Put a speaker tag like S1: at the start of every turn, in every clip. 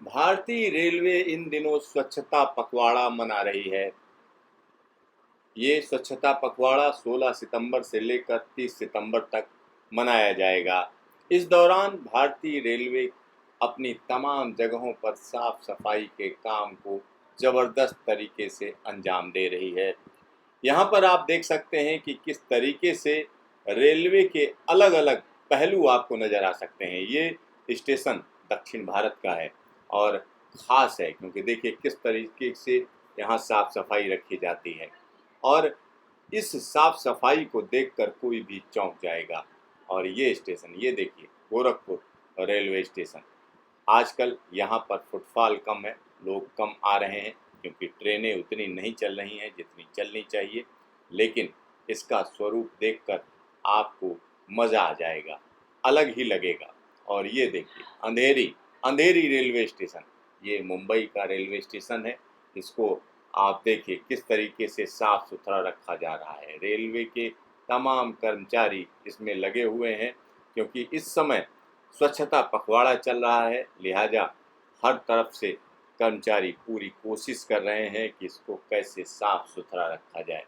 S1: भारतीय रेलवे इन दिनों स्वच्छता पखवाड़ा मना रही है। ये स्वच्छता पखवाड़ा 16 सितंबर से लेकर 30 सितंबर तक मनाया जाएगा। इस दौरान भारतीय रेलवे अपनी तमाम जगहों पर साफ सफाई के काम को जबरदस्त तरीके से अंजाम दे रही है। यहाँ पर आप देख सकते हैं कि किस तरीके से रेलवे के अलग-अलग पहलू आपको नज़र आ सकते हैं। ये स्टेशन दक्षिण भारत का है और ख़ास है क्योंकि देखिए किस तरीके से यहाँ साफ-सफाई रखी जाती है और इस साफ-सफाई को देखकर कोई भी चौंक जाएगा। और ये स्टेशन ये देखिए गोरखपुर रेलवे स्टेशन। आजकल यहाँ पर फुटफॉल कम है, लोग कम आ रहे हैं क्योंकि ट्रेनें उतनी नहीं चल रही हैं जितनी चलनी चाहिए, लेकिन इसका स्वरूप देखकर आपको मज़ा आ जाएगा, अलग ही लगेगा। और ये देखिए अंधेरी अंधेरी रेलवे स्टेशन, ये मुंबई का रेलवे स्टेशन है। इसको आप देखिए किस तरीके से साफ सुथरा रखा जा रहा है। रेलवे के तमाम कर्मचारी इसमें लगे हुए हैं क्योंकि इस समय स्वच्छता पखवाड़ा चल रहा है, लिहाजा हर तरफ से कर्मचारी पूरी कोशिश कर रहे हैं कि इसको कैसे साफ सुथरा रखा जाए।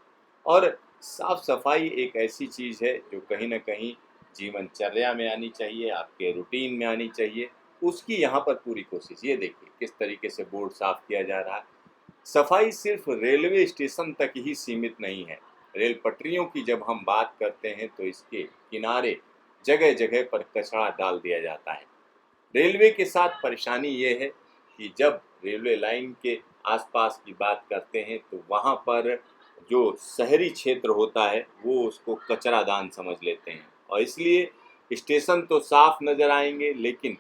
S1: और साफ सफाई एक ऐसी चीज़ है जो कहीं न कहीं जीवनचर्या में आनी चाहिए, आपके रूटीन में आनी चाहिए, उसकी यहाँ पर पूरी कोशिश। ये देखिए किस तरीके से बोर्ड साफ किया जा रहा है। सफाई सिर्फ रेलवे स्टेशन तक ही सीमित नहीं है। रेल पटरियों की जब हम बात करते हैं तो इसके किनारे जगह-जगह पर कचरा डाल दिया जाता है। रेलवे के साथ परेशानी ये है कि जब रेलवे लाइन के आसपास की बात करते हैं तो वहाँ पर जो शहरी क्षेत्र होता है वो उसको कचरादान समझ लेते हैं और इसलिए स्टेशन तो साफ नज़र आएंगे, लेकिन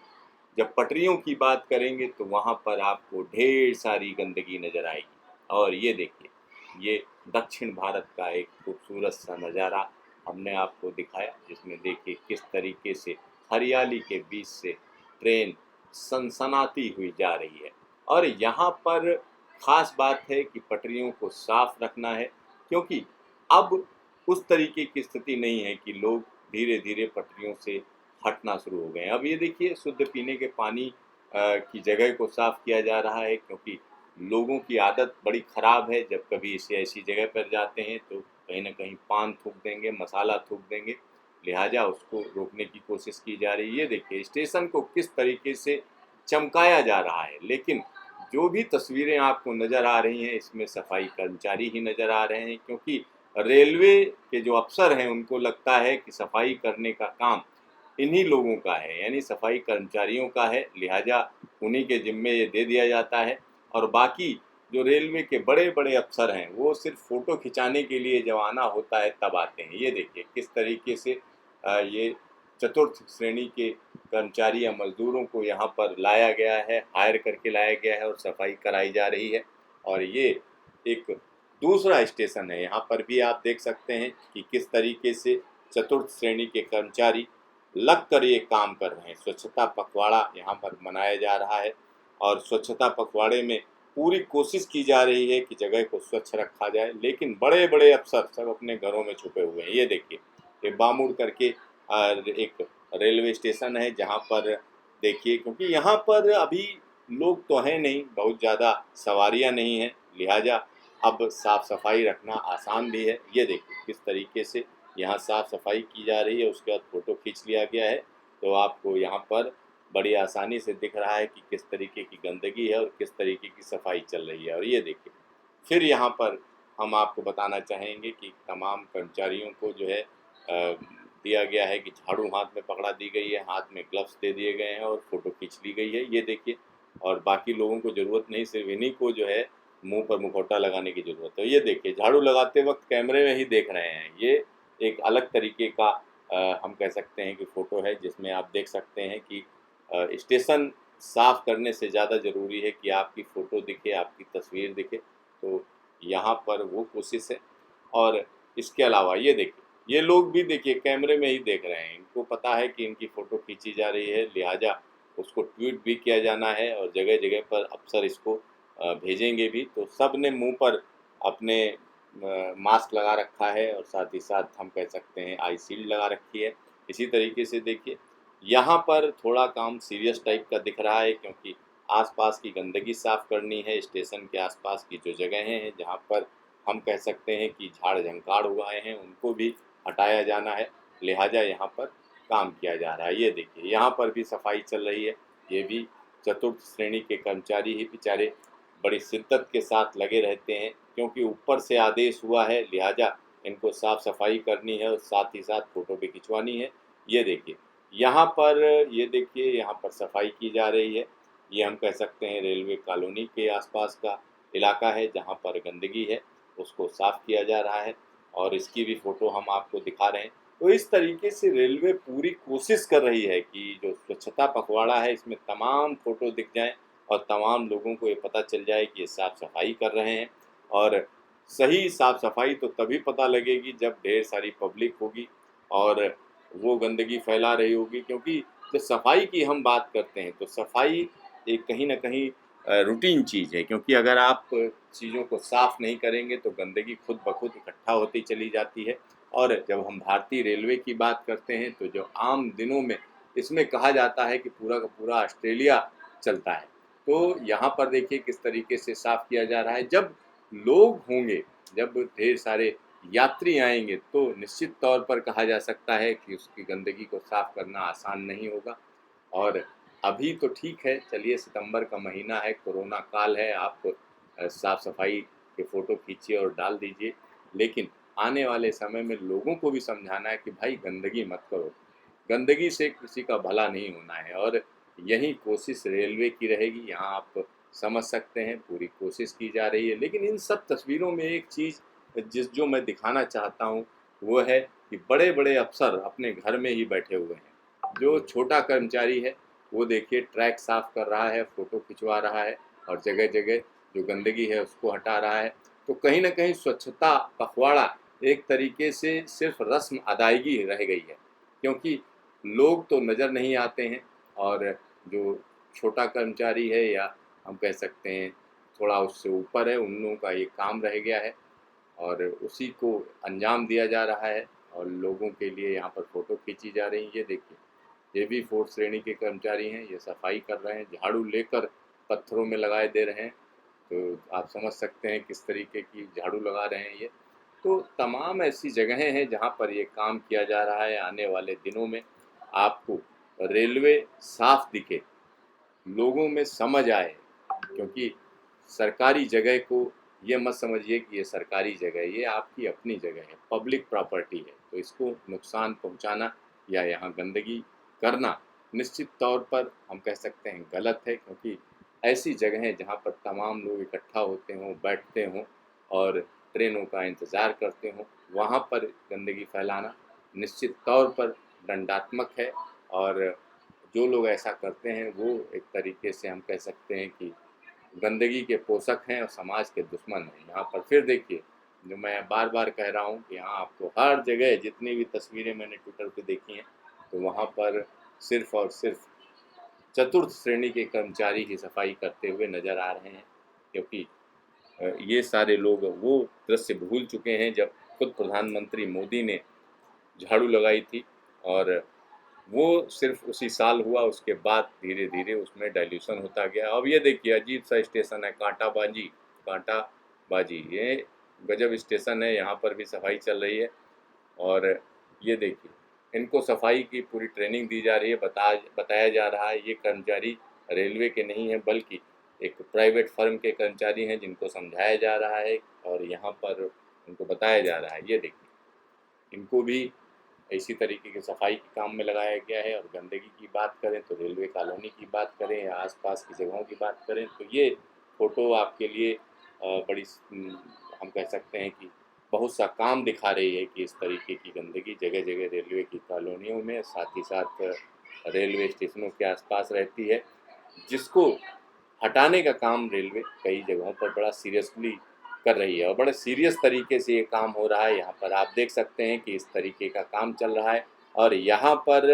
S1: जब पटरियों की बात करेंगे तो वहाँ पर आपको ढेर सारी गंदगी नज़र आएगी। और ये देखिए, ये दक्षिण भारत का एक खूबसूरत सा नज़ारा हमने आपको दिखाया, जिसमें देखिए किस तरीके से हरियाली के बीच से ट्रेन सनसनाती हुई जा रही है। और यहाँ पर ख़ास बात है कि पटरियों को साफ रखना है क्योंकि अब उस तरीके की स्थिति नहीं है कि लोग धीरे-धीरे पटरियों से हटना शुरू हो गए हैं। अब ये देखिए शुद्ध पीने के पानी की जगह को साफ किया जा रहा है क्योंकि लोगों की आदत बड़ी ख़राब है। जब कभी इसे ऐसी जगह पर जाते हैं तो कहीं न कहीं पान थूक देंगे, मसाला थूक देंगे, लिहाजा उसको रोकने की कोशिश की जा रही है। ये देखिए स्टेशन को किस तरीके से चमकाया जा रहा है, लेकिन जो भी तस्वीरें आपको नज़र आ रही हैं इसमें सफाई कर्मचारी ही नज़र आ रहे हैं क्योंकि रेलवे के जो अफ़सर हैं उनको लगता है कि सफाई करने का काम इन्हीं लोगों का है, यानी सफाई कर्मचारियों का है, लिहाजा उन्हीं के ज़िम्मे ये दे दिया जाता है। और बाकी जो रेलवे के बड़े-बड़े अफ़सर हैं वो सिर्फ़ फ़ोटो खिंचाने के लिए जब आना होता है तब आते हैं। ये देखिए किस तरीके से ये चतुर्थ श्रेणी के कर्मचारी या मज़दूरों को यहाँ पर लाया गया है, हायर करके लाया गया है और सफाई कराई जा रही है। और ये एक दूसरा स्टेशन है, यहाँ पर भी आप देख सकते हैं कि किस तरीके से चतुर्थ श्रेणी के कर्मचारी लग कर ये काम कर रहे हैं। स्वच्छता पखवाड़ा यहाँ पर मनाया जा रहा है और स्वच्छता पखवाड़े में पूरी कोशिश की जा रही है कि जगह को स्वच्छ रखा जाए, लेकिन बड़े-बड़े अफ़सर सब अपने घरों में छुपे हुए हैं। ये देखिए, ये बामूड़ करके एक रेलवे स्टेशन है जहाँ पर देखिए क्योंकि यहाँ पर अभी लोग तो हैं नहीं, बहुत ज़्यादा सवारियाँ नहीं हैं, लिहाजा अब साफ-सफाई रखना आसान भी है। ये देखिए किस तरीके से यहाँ साफ-सफाई की जा रही है, उसके बाद फ़ोटो खींच लिया गया है, तो आपको यहाँ पर बड़ी आसानी से दिख रहा है कि किस तरीके की गंदगी है और किस तरीके की सफाई चल रही है। और ये देखिए, फिर यहाँ पर हम आपको बताना चाहेंगे कि तमाम कर्मचारियों को जो है दिया गया है कि झाड़ू हाथ में पकड़ा दी गई है, हाथ में ग्लव्स दे दिए गए हैं और फ़ोटो खींच ली गई है, ये देखिए। और बाकी लोगों को ज़रूरत नहीं, सिर्फ़ इन्हीं को जो है मुँह पर मुखौटा लगाने की ज़रूरत है। ये देखिए झाड़ू लगाते वक़्त कैमरे में ही देख रहे हैं, ये एक अलग तरीके का हम कह सकते हैं कि फ़ोटो है जिसमें आप देख सकते हैं कि स्टेशन साफ़ करने से ज़्यादा ज़रूरी है कि आपकी फ़ोटो दिखे, आपकी तस्वीर दिखे, तो यहाँ पर वो कोशिश है। और इसके अलावा ये देखिए, ये लोग भी देखिए कैमरे में ही देख रहे हैं, इनको पता है कि इनकी फ़ोटो खींची जा रही है, लिहाजा उसको ट्वीट भी किया जाना है और जगह-जगह पर अफ़सर इसको भेजेंगे भी। तो सब ने मुँह पर अपने मास्क लगा रखा है और साथ ही साथ हम कह सकते हैं आई शील्ड लगा रखी है। इसी तरीके से देखिए यहाँ पर थोड़ा काम सीरियस टाइप का दिख रहा है क्योंकि आसपास की गंदगी साफ करनी है। स्टेशन के आसपास की जो जगहें हैं जहाँ पर हम कह सकते हैं कि झाड़ झंकाड़ उगाए हैं उनको भी हटाया जाना है, लिहाजा यहाँ पर काम किया जा रहा है। ये देखिए यहाँ पर भी सफाई चल रही है। ये भी चतुर्थ श्रेणी के कर्मचारी ही बेचारे बड़ी शिद्दत के साथ लगे रहते हैं, क्योंकि ऊपर से आदेश हुआ है, लिहाजा इनको साफ सफाई करनी है और साथ ही साथ फोटो भी खिंचवानी है। ये देखिए यहाँ पर, ये देखिए यहाँ पर सफाई की जा रही है। ये हम कह सकते हैं रेलवे कॉलोनी के आसपास का इलाका है जहाँ पर गंदगी है, उसको साफ किया जा रहा है और इसकी भी फोटो हम आपको दिखा रहे हैं। तो इस तरीके से रेलवे पूरी कोशिश कर रही है कि जो स्वच्छता पखवाड़ा है इसमें तमाम फोटो दिख जाएं और तमाम लोगों को ये पता चल जाए कि ये साफ सफाई कर रहे हैं। और सही साफ सफाई तो तभी पता लगेगी जब ढेर सारी पब्लिक होगी और वो गंदगी फैला रही होगी, क्योंकि जब सफाई की हम बात करते हैं तो सफाई एक कहीं ना कहीं रूटीन चीज़ है, क्योंकि अगर आप चीज़ों को साफ नहीं करेंगे तो गंदगी खुद ब खुद इकट्ठा होती चली जाती है। और जब हम भारतीय रेलवे की बात करते हैं तो जो आम दिनों में इसमें कहा जाता है कि पूरा का पूरा ऑस्ट्रेलिया चलता है, तो यहाँ पर देखिए किस तरीके से साफ किया जा रहा है। जब लोग होंगे, जब ढेर सारे यात्री आएंगे तो निश्चित तौर पर कहा जा सकता है कि उसकी गंदगी को साफ करना आसान नहीं होगा। और अभी तो ठीक है, चलिए सितंबर का महीना है, कोरोना काल है, आप साफ सफाई के फ़ोटो खींचिए और डाल दीजिए, लेकिन आने वाले समय में लोगों को भी समझाना है कि भाई गंदगी मत करो, गंदगी से किसी का भला नहीं होना है। और यही कोशिश रेलवे की रहेगी, यहाँ आप समझ सकते हैं पूरी कोशिश की जा रही है। लेकिन इन सब तस्वीरों में एक चीज़ जो मैं दिखाना चाहता हूँ वो है कि बड़े बड़े अफसर अपने घर में ही बैठे हुए हैं। जो छोटा कर्मचारी है वो देखिए ट्रैक साफ कर रहा है, फ़ोटो खिंचवा रहा है और जगह जगह जो गंदगी है उसको हटा रहा है। तो कहीं ना कहीं स्वच्छता पखवाड़ा एक तरीके से सिर्फ रस्म अदायगी रह गई है, क्योंकि लोग तो नज़र नहीं आते हैं और जो छोटा कर्मचारी है या हम कह सकते हैं थोड़ा उससे ऊपर है, उन लोगों का ये काम रह गया है और उसी को अंजाम दिया जा रहा है और लोगों के लिए यहाँ पर फ़ोटो खींची जा रही है। ये देखिए ये भी फोर्थ श्रेणी के कर्मचारी हैं, ये सफाई कर रहे हैं, झाड़ू लेकर पत्थरों में लगाए दे रहे हैं। तो आप समझ सकते हैं किस तरीके की झाड़ू लगा रहे हैं ये। तो तमाम ऐसी जगहें हैं जहाँ पर ये काम किया जा रहा है। आने वाले दिनों में आपको रेलवे साफ दिखे, लोगों में समझ आए, क्योंकि सरकारी जगह को ये मत समझिए कि ये सरकारी जगह है, ये आपकी अपनी जगह है, पब्लिक प्रॉपर्टी है। तो इसको नुकसान पहुंचाना या यहाँ गंदगी करना निश्चित तौर पर हम कह सकते हैं गलत है, क्योंकि ऐसी जगहें जहाँ पर तमाम लोग इकट्ठा होते हों, बैठते हों और ट्रेनों का इंतज़ार करते हों, वहाँ पर गंदगी फैलाना निश्चित तौर पर दंडात्मक है। और जो लोग ऐसा करते हैं वो एक तरीके से हम कह सकते हैं कि गंदगी के पोषक हैं और समाज के दुश्मन हैं। यहाँ पर फिर देखिए, जो मैं बार बार कह रहा हूँ कि यहाँ आपको हर जगह जितनी भी तस्वीरें मैंने ट्विटर पे देखी हैं तो वहाँ पर सिर्फ और सिर्फ चतुर्थ श्रेणी के कर्मचारी ही सफाई करते हुए नज़र आ रहे हैं, क्योंकि ये सारे लोग वो दृश्य भूल चुके हैं जब खुद प्रधानमंत्री मोदी ने झाड़ू लगाई थी और वो सिर्फ उसी साल हुआ, उसके बाद धीरे धीरे उसमें डाइल्यूशन होता गया। अब ये देखिए अजीब सा स्टेशन है, कांटाबाजी, ये गजब स्टेशन है, यहाँ पर भी सफाई चल रही है। और ये देखिए इनको सफाई की पूरी ट्रेनिंग दी जा रही है, बताया जा रहा है ये कर्मचारी रेलवे के नहीं है बल्कि एक प्राइवेट फर्म के कर्मचारी हैं जिनको समझाया जा रहा है और यहाँ पर उनको बताया जा रहा है। ये देखिए इनको भी इसी तरीके के सफाई के काम में लगाया गया है। और गंदगी की बात करें तो रेलवे कॉलोनी की बात करें या आसपास की जगहों की बात करें तो ये फ़ोटो आपके लिए बड़ी हम कह सकते हैं कि बहुत सा काम दिखा रही है कि इस तरीके की गंदगी जगह जगह रेलवे की कॉलोनियों में, साथ ही साथ रेलवे स्टेशनों के आसपास रहती है, जिसको हटाने का काम रेलवे कई जगहों पर बड़ा सीरियसली कर रही है और बड़े सीरियस तरीके से ये काम हो रहा है। यहाँ पर आप देख सकते हैं कि इस तरीके का काम चल रहा है। और यहाँ पर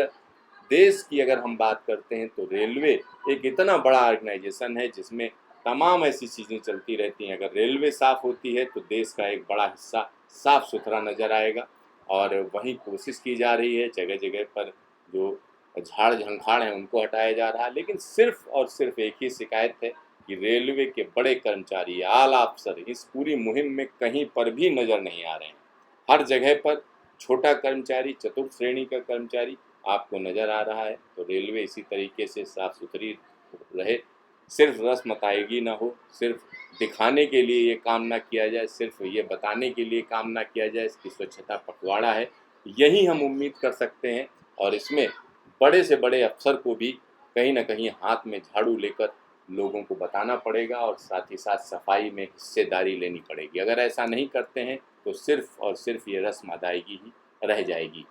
S1: देश की अगर हम बात करते हैं तो रेलवे एक इतना बड़ा ऑर्गेनाइजेशन है जिसमें तमाम ऐसी चीज़ें चलती रहती हैं। अगर रेलवे साफ़ होती है तो देश का एक बड़ा हिस्सा साफ़ सुथरा नज़र आएगा और वहीं कोशिश की जा रही है जगह जगह पर जो झाड़ झंखाड़ हैं उनको हटाया जा रहा है, लेकिन सिर्फ और सिर्फ एक ही शिकायत है कि रेलवे के बड़े कर्मचारी, आला अफसर इस पूरी मुहिम में कहीं पर भी नजर नहीं आ रहे हैं। हर जगह पर छोटा कर्मचारी, चतुर्थ श्रेणी का कर्मचारी आपको नजर आ रहा है। तो रेलवे इसी तरीके से साफ सुथरी रहे, सिर्फ रस्म अदायगी ना हो, सिर्फ दिखाने के लिए ये काम ना किया जाए, सिर्फ ये बताने के लिए काम ना किया जाए कि स्वच्छता पखवाड़ा है। यही हम उम्मीद कर सकते हैं, और इसमें बड़े से बड़े अफसर को भी कहीं ना कहीं हाथ में झाड़ू लेकर लोगों को बताना पड़ेगा, और साथ ही साथ सफाई में हिस्सेदारी लेनी पड़ेगी। अगर ऐसा नहीं करते हैं तो सिर्फ और सिर्फ ये रस्म अदायगी ही रह जाएगी।